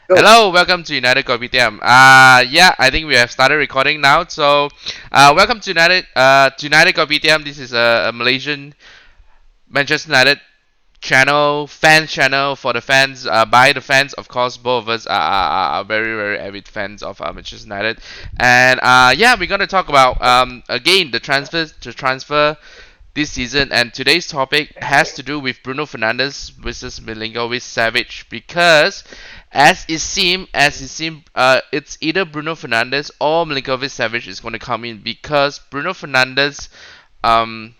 Go. Hello, welcome to United Kopitiam. Yeah, I think we have started recording now. So, welcome to United Kopitiam. This is a Malaysian Manchester United channel, fans channel for the fans, by the fans. Of course, both of us are very, very avid fans of Manchester United. And yeah, we're gonna talk about again the transfer this season, and today's topic has to do with Bruno Fernandes versus Milinkovic-Savic because, it's either Bruno Fernandes or Milinkovic-Savic is going to come in because Bruno Fernandes, um,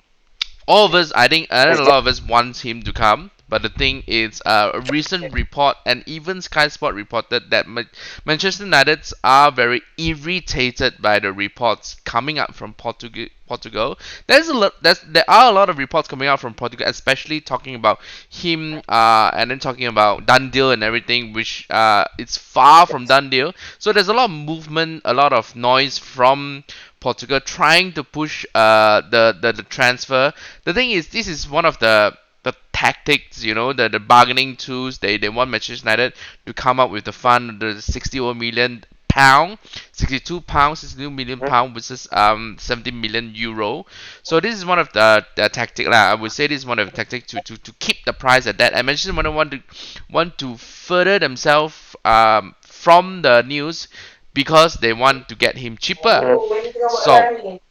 all of us, I think a lot of us want him to come. But the thing is, a recent report and even Sky Sport reported that Manchester United are very irritated by the reports coming up from Portugal. There are a lot of reports coming out from Portugal, especially talking about him, and then talking about done deal and everything, which it's far from done deal. So there's a lot of movement, a lot of noise from Portugal trying to push the transfer. The thing is, this is one of the tactics, the bargaining tools. They want Manchester United to come up with the fund, the 60 over million pound, 62 pounds, 62 million pound versus 70 million euro. So this is one of the tactic lah. I would say this is one of the tactics to keep the price at that. And Manchester United want to further themselves from the news because they want to get him cheaper. So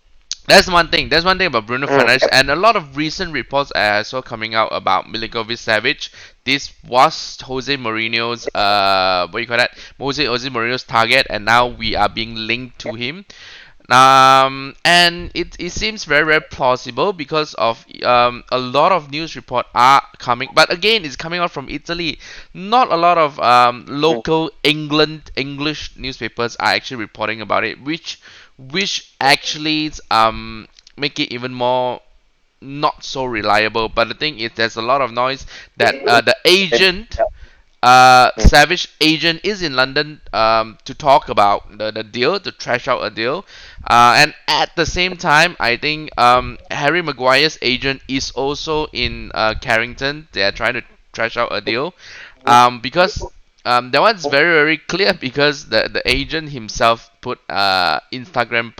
that's one thing. That's one thing about Bruno Fernandes, and a lot of recent reports I saw coming out about Milinkovic-Savic. This was Jose Mourinho's what do you call that? Jose Mourinho's target, and now we are being linked to him. And it seems very, very plausible because of a lot of news report are coming, but again, it's coming out from Italy. Not a lot of local English newspapers are actually reporting about it, which actually make it even more not so reliable. But the thing is, there's a lot of noise that the agent, Savage agent, is in London to talk about the deal, to trash out a deal. And at the same time, I think Harry Maguire's agent is also in Carrington. They are trying to trash out a deal. Because that one's very, very clear because the agent himself put Instagram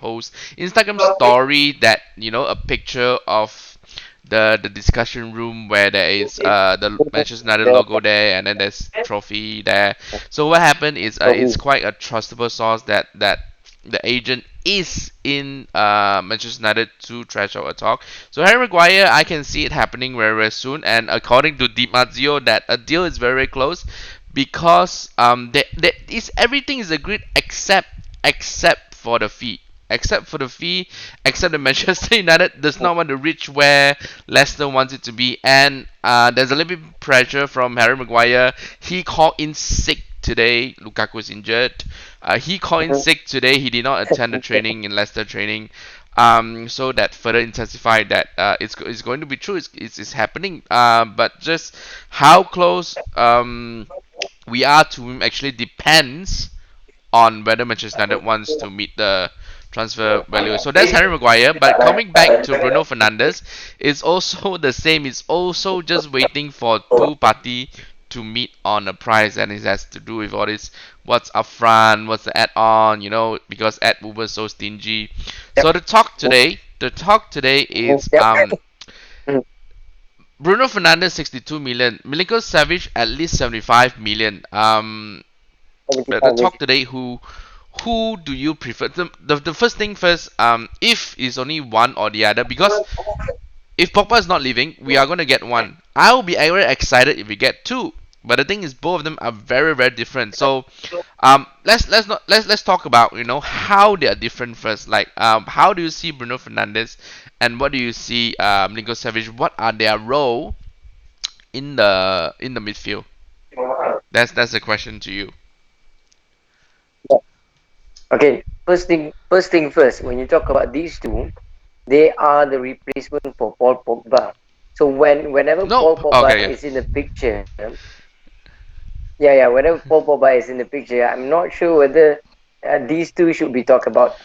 story that, a picture of the discussion room where there is the Manchester United logo there, and then there's trophy there. So what happened is, it's quite a trustable source that the agent is in Manchester United to trash out a talk. So Harry Maguire, I can see it happening very, very soon, and according to Di Marzio, that a deal is very, very close because everything is agreed except for the fee. Except for the fee, except that Manchester United does not want to reach where Leicester wants it to be, and there's a little bit of pressure from Harry Maguire. He called in sick today. Lukaku is injured. He called in sick today. He did not attend the training in Leicester training. So that further intensified that it's going to be true. It's happening. But just how close we are to him actually depends on whether Manchester United wants to meet the transfer value. So that's Harry Maguire. But coming back to Bruno Fernandes, it's also the same. It's also just waiting for two party to meet on a price, and it has to do with all this what's upfront, what's the add-on, because Ed was so stingy. So the talk today is Bruno Fernandes 62 million, Milinkovic Savic at least 75 million. The talk today, who do you prefer? The first thing first, if it's only one or the other, because if Pogba is not leaving, we are going to get one. I'll be very excited if we get two. But the thing is, both of them are very, very different. So, let's talk about how they are different first. Like, how do you see Bruno Fernandes, and what do you see Nico Savage? What are their role in the midfield? That's a question to you. Okay, first thing first. When you talk about these two, they are the replacement for Paul Pogba. So whenever No, Paul Pogba okay, is in the picture, yeah, whenever Paul Pogba is in the picture, I'm not sure whether these two should be talked about.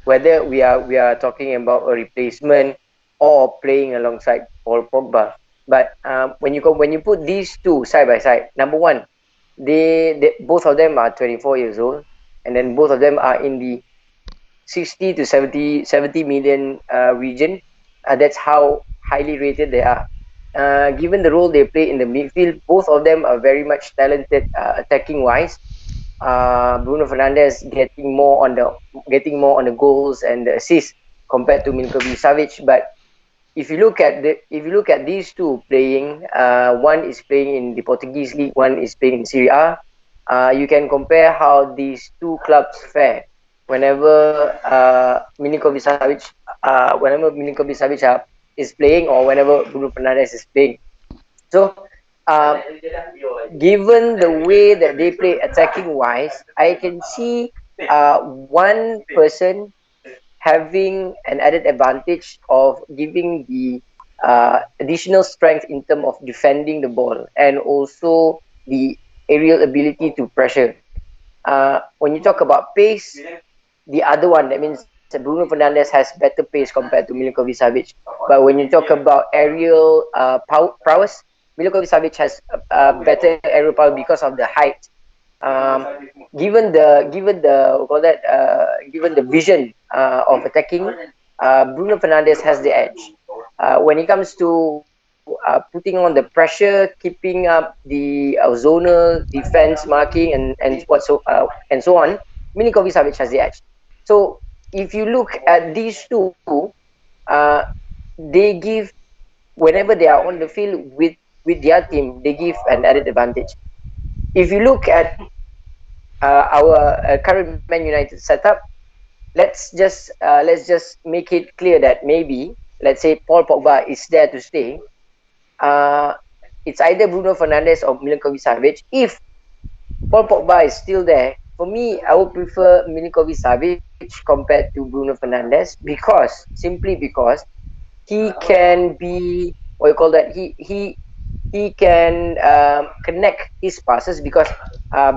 Whether we are talking about a replacement or playing alongside Paul Pogba. But when you put these two side by side, number one, they both of them are 24 years old, and then both of them are in the 60 to 70 million region. That's how highly rated they are. Given the role they play in the midfield, both of them are very much talented attacking wise. Bruno Fernandes getting more on the goals and the assists compared to Milinkovic-Savic. But if you look at these two playing, one is playing in the Portuguese league, one is playing in Serie A. You can compare how these two clubs fare whenever Milinkovic-Savic is playing, or whenever Bruno Fernandes is playing. So, uh, given the way that they play attacking wise, I can see one person having an added advantage of giving the additional strength in terms of defending the ball, and also the aerial ability to pressure. When you talk about pace, the other one, that means Bruno Fernandes has better pace compared to Milinkovic-Savic. But when you talk about aerial prowess, Milinkovic-Savic has better aerial power because of the height. Um, given the vision of attacking, Bruno Fernandes has the edge. When it comes to putting on the pressure, keeping up the zonal defense marking, and so on, Milinkovic-Savic has the edge. So if you look at these two, uh, they give, whenever they are on the field with their team, they give an added advantage. If you look at our current Man United setup, let's just make it clear that maybe, let's say, Paul Pogba is there to stay. Uh, it's either Bruno Fernandes or Milinkovic-Savic. If Paul Pogba is still there, for me, I would prefer Milinkovic-Savic compared to Bruno Fernandes, simply because he can be, what you call that, he can connect his passes, because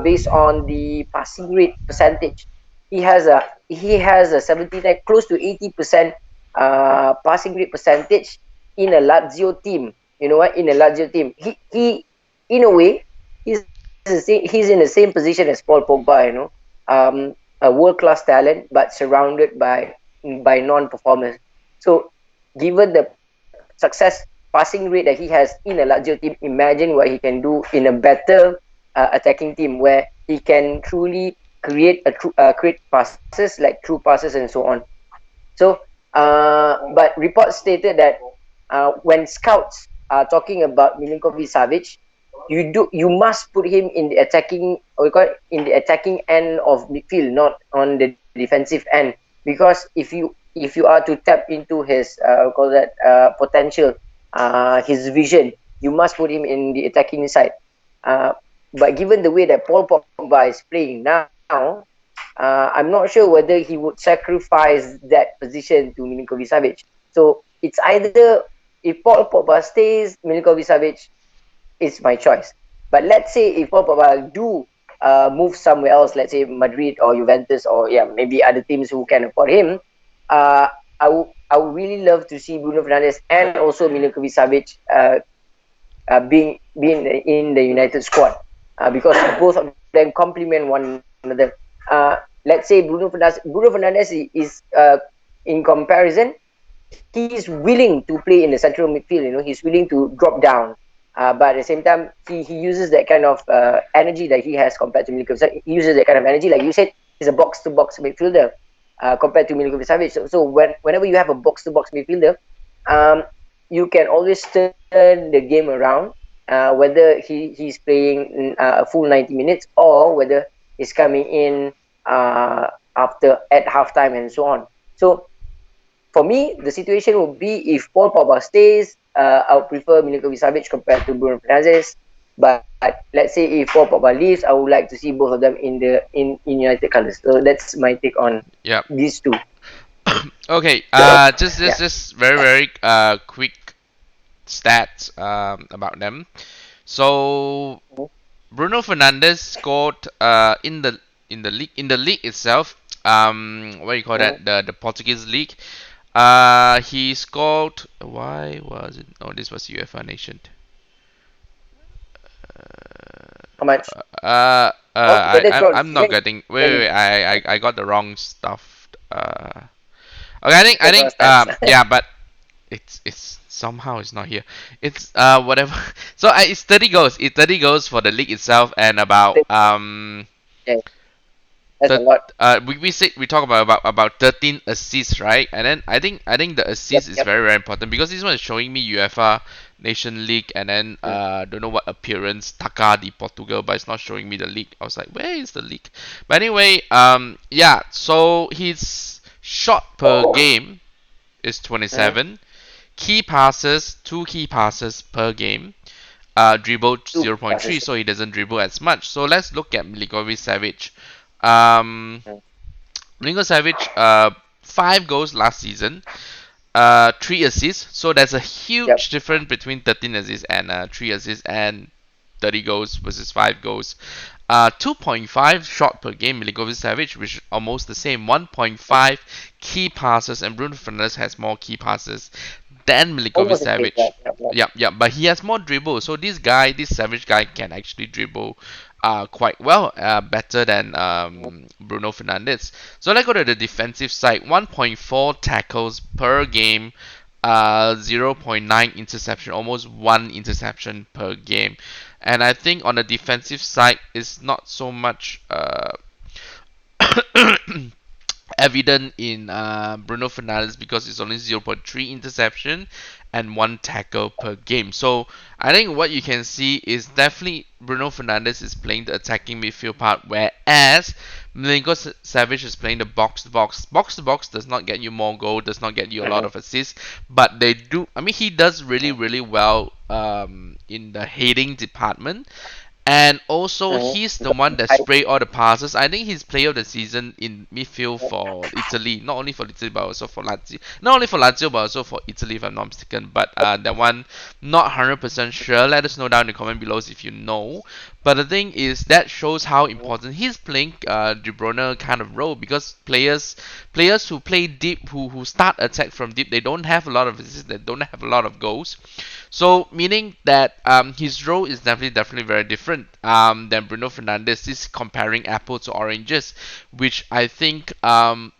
based on the passing rate percentage, he has a 79, close to 80% passing rate percentage in a Lazio team. You know what? In a Lazio team, he in a way, he's in the same position as Paul Pogba. A world class talent, but surrounded by non-performers. So, given the success passing rate that he has in a Lazio team, imagine what he can do in a better attacking team, where he can truly create passes, like true passes, and so on. So, but reports stated that when scouts are talking about Milinkovic-Savic, you must put him in the attacking, or we call it, in the attacking end of midfield, not on the defensive end. Because if you are to tap into his call that potential, his vision, you must put him in the attacking side. Uh, but given the way that Paul Pogba is playing now, I'm not sure whether he would sacrifice that position to Milinkovic-Savic. So it's either, if Paul Pogba stays, Milinkovic-Savic is my choice. But let's say if Paul Pogba do move somewhere else, let's say Madrid or Juventus, or yeah, maybe other teams who can afford him, uh, I would really love to see Bruno Fernandes and also Milinkovic-Savic being in the United squad, because both of them complement one another. Let's say Bruno Fernandes is in comparison, he is willing to play in the central midfield. He's willing to drop down. But at the same time, he uses that kind of energy that he has compared to Milinkovic. So he uses that kind of energy, like you said, he's a box to box midfielder compared to Milinkovic-Savic. So whenever you have a box to box midfielder, um, you can always turn the game around. Whether he's playing a full 90 minutes, or whether he's coming in after at halftime, and so on. So for me, the situation would be, if Paul Pogba stays, I would prefer Milinkovic-Savic compared to Bruno Fernandes. But let's say if Paul Pogba leaves, I would like to see both of them in United colours. So that's my take on Yeah. these two. Okay. So Just yeah. just just very very quick stats about them. So Bruno Fernandes scored in the league itself. What do you call that? The Portuguese league. He scored. Why was it? Oh, this was UEFA Nation. How much? Uh, Oh, together throughout the I'm not season, getting. then Wait. I got the wrong stuff. Okay. I that's think. our stats. Yeah, but it's somehow it's not here. It's whatever. So it's 30 goals. It's 30 goals for the league itself, and about Yeah, that's a the lot. we said we talk about 13 assists, right? And then I think the Yep, assist is yep. very very important because this one is showing me UEFA Nation League, and then Mm. don't know what appearance Taka de Portugal, but it's not showing me the league. I was like, where is the league? But anyway, yeah. So his shot per game is Mm. 27. Key passes, two key passes per game. Dribble Two 0.3, passes. so he doesn't dribble as much. So let's look at Milinkovic-Savic. Um, Mm. Milinkovic-Savic, 5 goals last season, 3 assists. So there's a Yep. huge difference between 13 assists and 3 assists and 30 goals versus 5 goals. 2.5 shot per game, Milinkovic-Savic, which is almost the same. Mm. 1.5 key passes, and Bruno Fernandes has more key passes than Almost the same. Milinkovic-Savic. Yep, yep, yep. Yeah, yeah, but he has more dribble. So this guy, this Savage guy, can actually dribble quite well, better than Mm. Bruno Fernandes. So let's go to the defensive side. 1.4 tackles per game, 0.9 interception, almost one interception per game. And I think on the defensive side, it's not so much evident in Bruno Fernandes because it's only 0.3 interception and one tackle per game. So I think what you can see is definitely Bruno Fernandes is playing the attacking midfield part, whereas Milinkovic-Savic is playing the box to box. Box to box does not get you more goal, does not get you a lot Mhm. of assists, but they do. I mean, he does really Mm. really well in the heading department, and also, Mhm. he's the Because one he's that high. spray all the passes. I think he's player of the season in midfield for Italy. Not only for Italy, but also for Lazio. Not only for Lazio, but also for Italy, if I'm not mistaken. But that one, not 100% sure. Let us know down in the comment below if you know. But the thing is, that shows how important he's playing De Bruyne kind of role, because players who play deep, who start attack from deep, they don't have a lot of assists, they don't have a lot of goals. So meaning that his role is definitely very different than Bruno Fernandes. This is comparing apples to oranges, which I think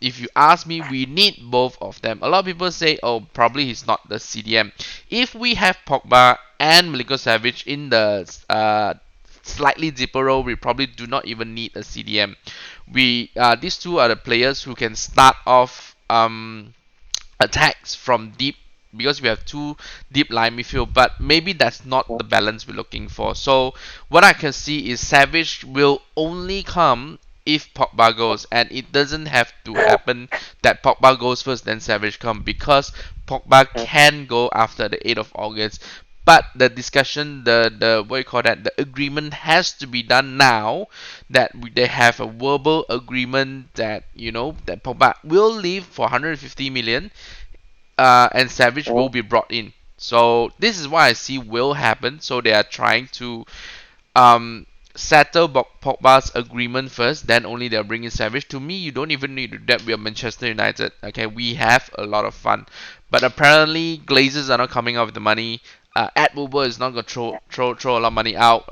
if you ask me, we need both of them. A lot of people say, oh, probably he's not the CDM. If we have Pogba and Milinkovic-Savic in the slightly deeper role, we probably do not even need a CDM. We these two are the players who can start off attacks from deep, because we have two deep line midfield, but maybe that's not the balance we're looking for. So what I can see is Savage will only come if Pogba goes, and it doesn't have to happen that Pogba goes first then Savage come, because Pogba Mm. can go after the 8th of August. But the discussion, the what you call that, the agreement has to be done now, that they have a verbal agreement that that Pogba will leave for 150 million, and Savage will Mm. be brought in. So this is what I see will happen. So they are trying to um, settle Pogba's agreement first, then only they'll bring in Savage. To me, you don't even need to do that. We are Manchester United. Okay, we have a lot of fun, but apparently Glazers are not coming up with the money. Ed Woodward is not gonna throw a lot of money out.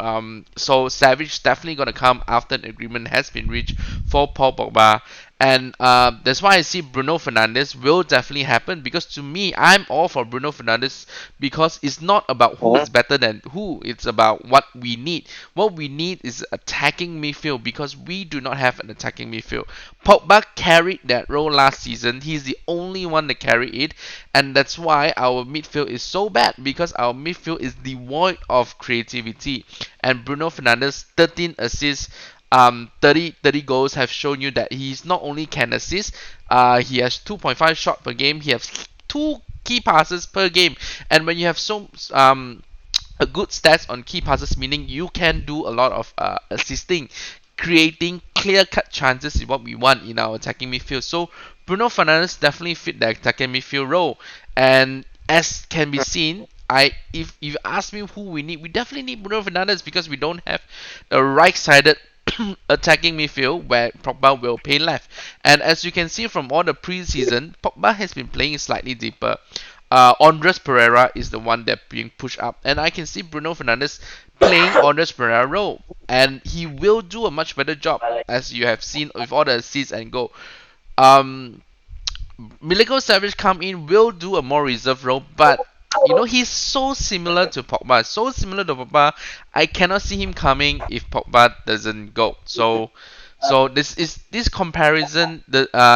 So Savage is definitely gonna come after an agreement has been reached for Paul Pogba, and that's why I see Bruno Fernandes will definitely happen, because to me, I'm all for Bruno Fernandes, because it's not about who Mhm. is better than who, it's about what we need. What we need is attacking midfield, because we do not have an attacking midfield. Pogba carried that role last season. He's the only one that carried it, and that's why our midfield is so bad, because our midfield is devoid of creativity. And Bruno Fernandes, 13 assists, 30 goals have shown you that he's not only can assist, he has 2.5 shot per game, he has two key passes per game, and when you have a good stats on key passes, meaning you can do a lot of assisting, creating clear-cut chances is what we want in our attacking midfield. So Bruno Fernandes definitely fit the attacking midfield role, and as can be seen, if you ask me who we need, we definitely need Bruno Fernandes, because we don't have a right-sided attacking midfield where Pogba will play left. And as you can see from all the preseason, Pogba has been playing slightly deeper. Andres Pereira is the one that being pushed up, and I can see Bruno Fernandes playing Andres Pereira role, and he will do a much better job as you have seen with all the assists and goal. Um, Milinkovic-Savic come in will do a more reserved role, but he's so similar to Pogba, so similar to Pogba. I cannot see him coming if Pogba doesn't go. So this comparison.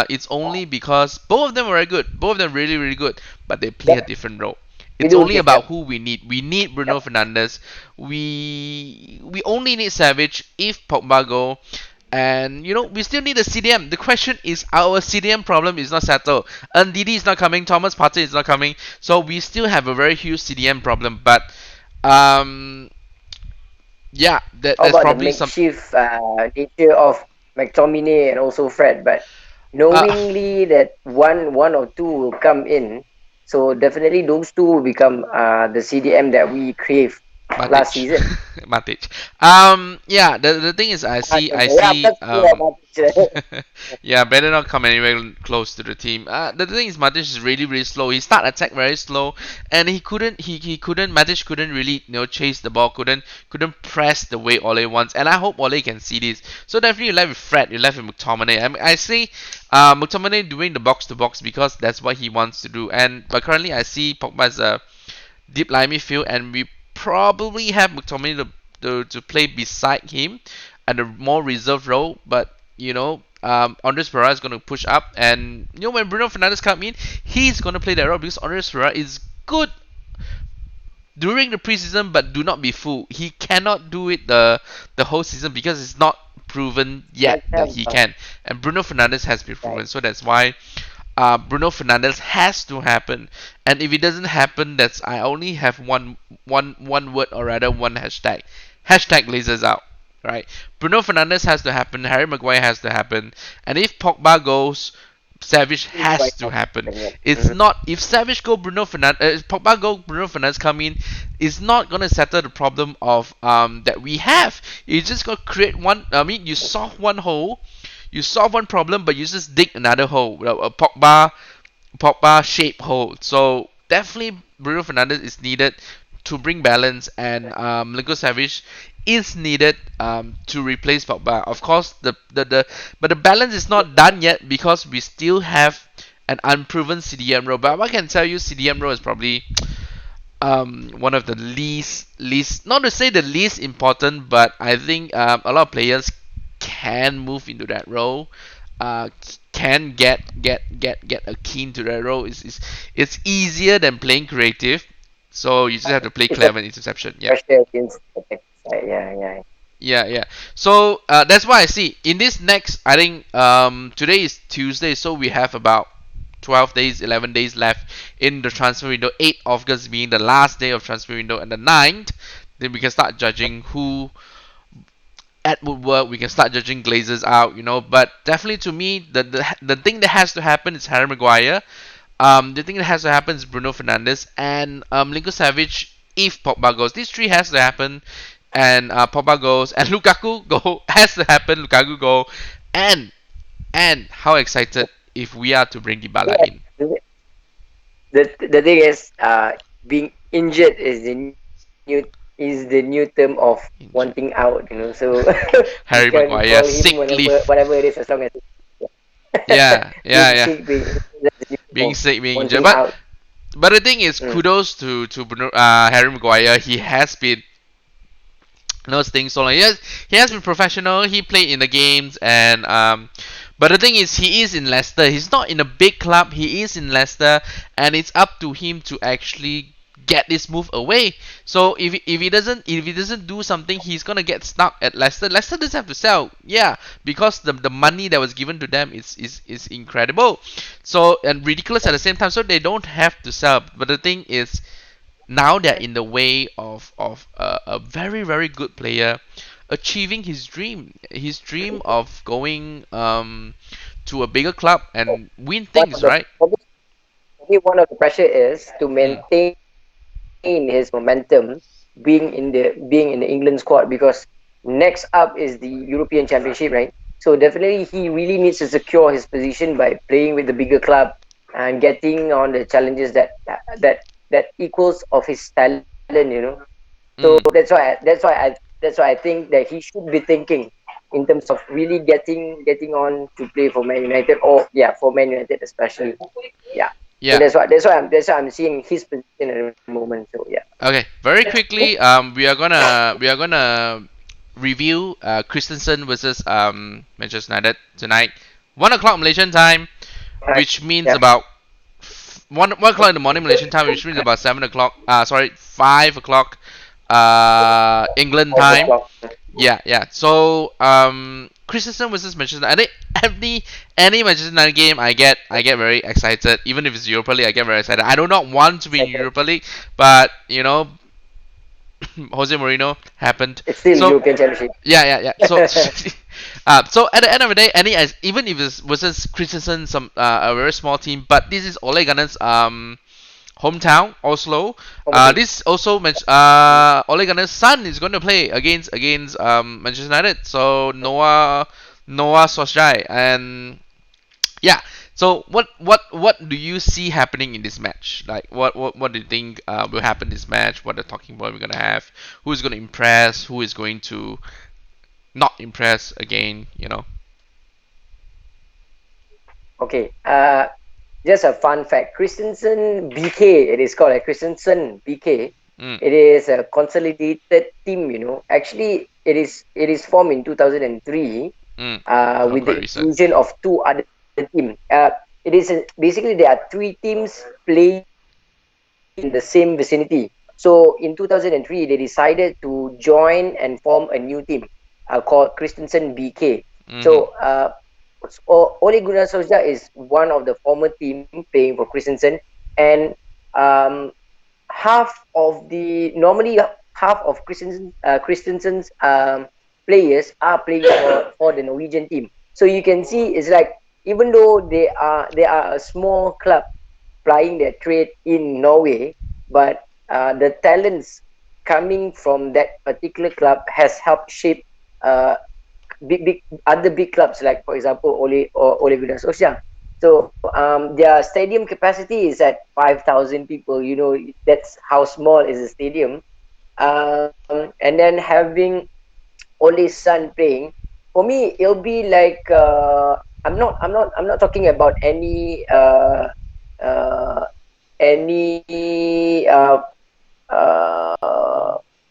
It's only because both of them are very good, both of them really really good, but they play a Yep, different role. we It's do. only about Yep, who we need. We need Bruno yep. Fernandes. We only need Savage if Pogba go. And we still need a CDM. The question is, our CDM problem is not settled. Ndidi is not coming. Thomas Partey is not coming. So we still have a very huge CDM problem. But um, yeah, How that's about the probably some. makeshift nature of McTominay and also Fred? But Uh, knowingly that one or two will come in, so definitely those two will become the CDM that we crave last Matic. season. Matic. Yeah, the thing is, I Yeah, see, that's true about it. yeah, better not come anywhere close to the team. The thing is, Matic is really, really slow. He start attack very slow, and Matic couldn't really, chase the ball, couldn't press the way Ole wants. And I hope Ole can see this. So definitely you left with Fred, you left with McTominay. I see, McTominay doing the box to box because that's what he wants to do. But currently I see Pogba as a deep line midfield, and we probably have McTominay to play beside him at a more reserved role. But Andres Pereira is going to push up, and when Bruno Fernandes comes in, he's going to play that role because Andres Pereira is good during the preseason, but do not be fooled. He cannot do it the whole season because it's not proven yet Like that them, he can. And Bruno Fernandes has been right. proven, so that's why Bruno Fernandes has to happen. And if it doesn't happen, that's I only have one word, or rather one hashtag. Hashtag lasers out. Right? Bruno Fernandes has to happen. Harry Maguire has to happen. And if Pogba goes, Savage It's has quite to happen. confident, It's yeah. not if Savage go Bruno Fernandes, if Pogba go Bruno Fernandes come in, it's not gonna settle the problem of that we have. It's just gonna create one. I mean, you solve one hole, you solve one problem, but you just dig another hole. A Pogba shape hole. So definitely Bruno Fernandes is needed to bring balance, and Milinkovic-Savic is needed to replace Pogba. Of course, but the balance is not done yet because we still have an unproven CDM role. But I can tell you, CDM role is probably one of the least not to say the least important, but I think a lot of players can move into that role. Can get a keen to that role. It's easier than playing creative, so you just have to play It's a clever interception. Yeah. pressure against the tech side. Yeah, yeah. Yeah, yeah. So that's why I see in this next. I think today is Tuesday, so we have about 12 days, 11 days left in the transfer window. 8th August being the last day of transfer window, and the 9th, then we can start judging who at Woodward. We can start judging Glazers out, But definitely to me, the thing that has to happen is Harry Maguire. The thing that has to happen is Bruno Fernandes and Milinkovic-Savic if Pogba goes. These three has to happen, and Pogba goes, and Lukaku go has to happen. Lukaku go, and how excited if we are to bring Dybala Yeah, in. the thing is, being injured is the new term of Injured. wanting out. So we Harry can Maguire call him sick whenever, leave. whatever it is, as long as Yeah, yeah, being yeah. sick, being injured, that's the new term Being of sick, being injured, wanting but out. the thing is, Mm. kudos to Bruno, Harry Maguire. He has been staying so long. He has been professional. He played in the games, and but the thing is, he is in Leicester. He's not in a big club. He is in Leicester, and it's up to him to actually get this move away. So if he doesn't do something, he's gonna get stuck at Leicester. Leicester doesn't have to sell, yeah, because the money that was given to them is incredible, so and ridiculous at the same time. So they don't have to sell. But the thing is, now they're in the way of a very very good player achieving his dream of going to a bigger club and win One of things, the right? Maybe one of the pressure is to Mm. maintain his momentum being in the England squad, because next up is the European Championship, right? So definitely he really needs to secure his position by playing with the bigger club, and getting on the challenges that equals of his talent, So Mm. that's why I think that he should be thinking in terms of really getting on to play for Man United, or yeah, for Man United especially. Yeah. So Yeah. that's why I'm seeing his position at the moment. So yeah. Okay. Very quickly, we are gonna review Christensen versus Manchester United tonight, 1 o'clock Malaysian time, Alright. which means Yeah. about 1 o'clock in the morning Malaysian time, which means about 7 o'clock. Sorry, 5 o'clock, England Five time. o'clock. Yeah, yeah. So, Christensen versus Manchester United. I think any Manchester United game, I get very excited. Even if it's Europa League, I get very excited. I do not want to be in Second. Europa League, but Jose Mourinho happened. It's still So European Championship. yeah, yeah, yeah. So, so at the end of the day, even if it's versus Christensen, a very small team, but this is Ole Gunnar's hometown, Oslo. Home team. This also Ole Gunnar's son is going to play against Manchester United. So Noah Solskjaer, and yeah. So what do you see happening in this match? Like what do you think will happen in this match? What the talking point we're gonna have? Who's gonna impress? Who is going to not impress again? Okay. Just a fun fact. Christensen BK. It is called a Christensen BK. Mm, It is a consolidated team. It is formed in 2003. mm. With Quite the recent. inclusion of two other teams. Basically there are three teams playing in the same vicinity. So in 2003, they decided to join and form a new team called Christensen BK. Mm-hmm. So Ole Gunnar Solskjaer is one of the former team playing for Christensen, and um, normally half of Christensen's players are playing for the Norwegian team. So you can see it's like, even though they are a small club plying their trade in Norway, but the talents coming from that particular club has helped shape uh, big other big clubs, like for example Ole Gunnar Solskjaer. So their stadium capacity is at 5,000 people. That's how small is the stadium. And then having Ole's son playing, for me it'll be like, I'm not talking about uh, any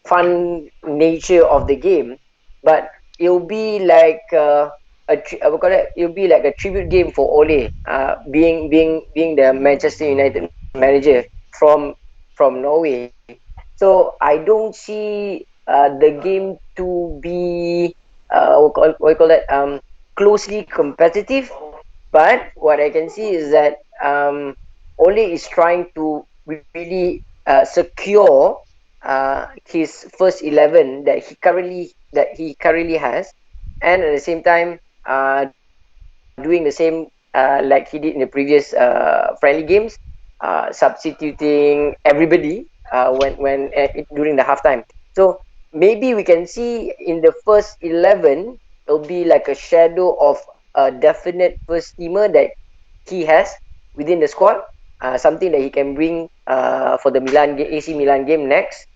fun nature of the game, but it'll be like we call it, it'll be like a tribute game for Ole, being the Manchester United manager from Norway. So I don't see the game to be what you call that, closely competitive. But what I can see is that Ole is trying to really secure his first 11 that he currently has, and at the same time doing the same like he did in the previous friendly games, substituting everybody during the halftime. So maybe we can see in the first 11 it'll be like a shadow of a definite first teamer that he has within the squad, something that he can bring for the AC Milan game next.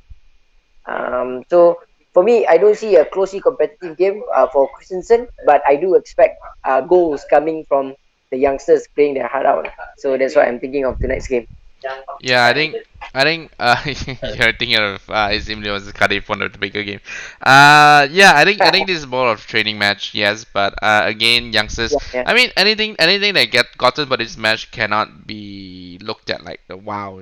So for me, I don't see a closely competitive game for Christensen, but I do expect goals coming from the youngsters playing their heart out. So that's what I'm thinking of tonight's game. Yeah, I think you're thinking of it seems it was Cardiff one of the bigger game. Yeah, I think this is more of a training match, yes, but again, youngsters. Yeah, yeah, I mean, anything that get gotten by this match cannot be looked at like the wow,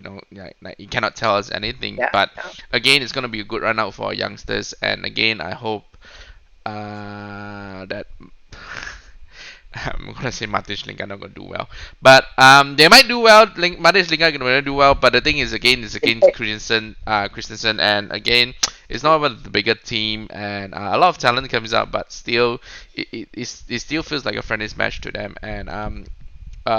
like you cannot tell us anything. yeah, But yeah. again, it's gonna be a good run out for our youngsters, and again, I hope that I'm gonna say Matic Lingard not gonna do well, but they might do well. Matic Lingard gonna do well, but the thing is again, it's In against fact, Christensen, and again, it's not about the bigger team, and a lot of talent comes out, but still, it still feels like a friendly match to them, and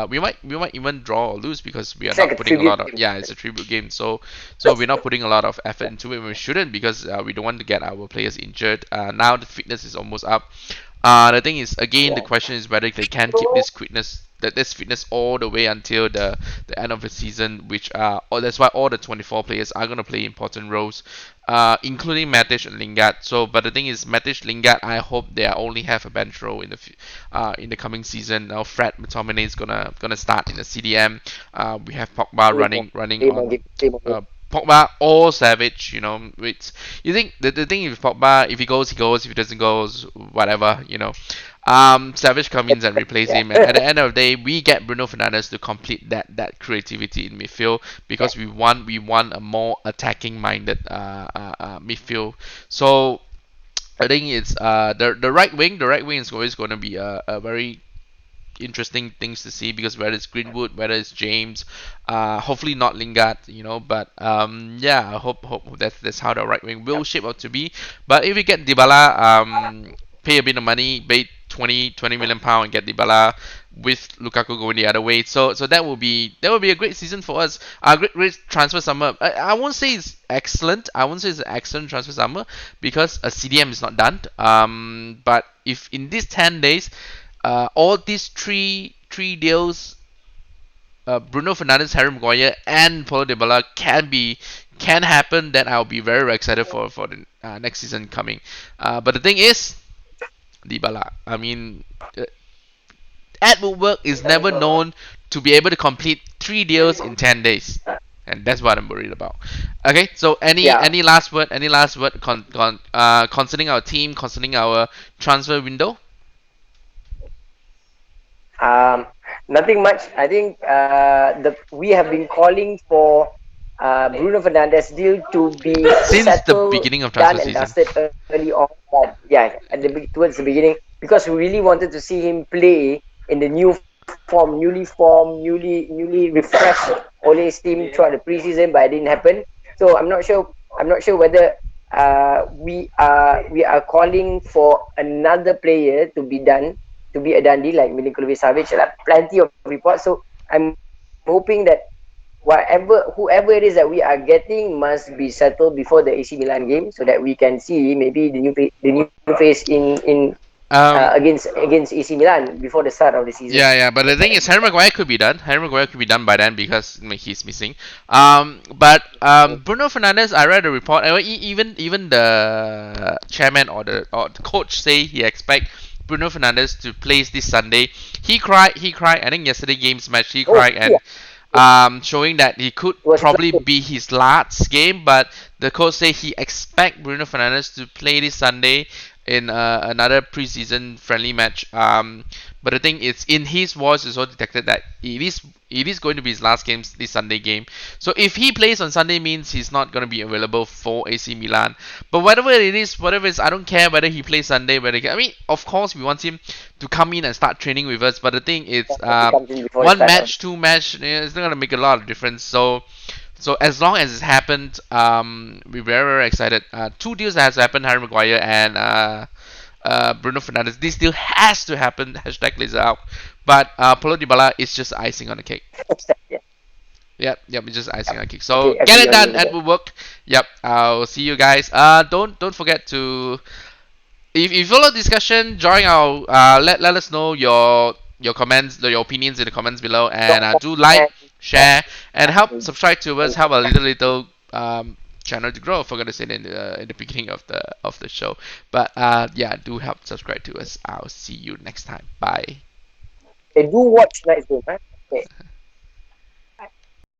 we might even draw or lose because we are it's like not a putting a tribute lot of, game. yeah, it's a tribute game, so we're not putting a lot of effort into it. We shouldn't because we don't want to get our players injured. Now the fitness is almost up. The thing is, again, the Yeah. question is whether they can keep So this quickness that's fitness all the way until the end of the season, which that's why all the 24 players are gonna play important roles, including Matic and Lingard. So, but the thing is, Matic, Lingard, I hope they only have a bench role in the coming season. Now, Fred McTominay is gonna start in the CDM. We have Pogba running on. Same on Uh, Pogba or Savage, which you think the thing with Pogba, if he goes, he goes. If he doesn't go, whatever, Savage comes in and replace yeah. him, and at the end of the day, we get Bruno Fernandes to complete that creativity in midfield because Yeah. we want a more attacking minded midfield. So I think it's the right wing. The right wing is always going to be a very interesting things to see because whether it's Greenwood, whether it's James, hopefully not Lingard, but yeah, I hope that's how the right wing will shape up to be. But if we get Dybala, pay a bit of money, pay 20 million pound and get Dybala with Lukaku going the other way. So that will be a great season for us. A great transfer summer. I won't say it's excellent. I won't say it's an excellent transfer summer because a CDM is not done. But if in these 10 days all these three deals, Bruno Fernandes, Harry Maguire, and Paulo Dybala can happen. Then I'll be very, very excited for the next season coming. But the thing is, Dybala. I mean, Ed Woodward is never known to be able to complete 3 deals in 10 days. And that's what I'm worried about. Okay, so any Yeah. any last word? Any last word concerning our team, concerning our transfer window? Um, Nothing much. I think the we have been calling for Bruno Fernandes deal to be Since the settled, beginning of transfer done and season. dusted early on. But yeah, towards the beginning, because we really wanted to see him play in the new form, newly refreshed Ole's team throughout the preseason, but it didn't happen. So I'm not sure. I'm not sure whether we are calling for another player to be done to be a dandy like Milinkovic-Savic. Like plenty of reports. So I'm hoping that whoever it is that we are getting must be settled before the AC Milan game, so that we can see maybe the new face in Um, against AC Milan before the start of the season. yeah, but the thing is, Harry Maguire could be done. Harry Maguire could be done by then because he's missing. But Bruno Fernandes, I read a report. Even the chairman or the coach say he expect Bruno Fernandes to play this Sunday. He cried. He cried. I think yesterday game's match he Oh cried yeah, and showing that he could it was his last probably game. be his last game. But the coach say he expect Bruno Fernandes to play this Sunday in another preseason friendly match. But the thing is, in his voice, is also detected that it is going to be his last game, this Sunday game. So if he plays on Sunday, means he's not going to be available for AC Milan. But whatever it is, I don't care whether he plays Sunday. I mean, of course, we want him to come in and start training with us. But the thing is, He comes in before the one start of. match, two match, it's not going to make a lot of difference. So as long as it's happened, we're very, very excited. Two deals that has happened: Harry Maguire and Bruno Fernandes. This deal has to happen. Hashtag laser out. But Paulo Dybala is just icing on the cake. Yeah. Yep, it's just icing on the cake. Okay, So get agree it on you done, with and that. will work. Yep, I'll see you guys. Don't forget to if you follow discussion, join our let us know your comments, your opinions in the comments below, and Drop do like, comment, yeah, share, and help and, subscribe to us. and Help a little channel to grow. I forgot to say it in the beginning of the show, but yeah, do help subscribe to us. I'll see you next time. Bye. do watch tonight's game, huh? Okay.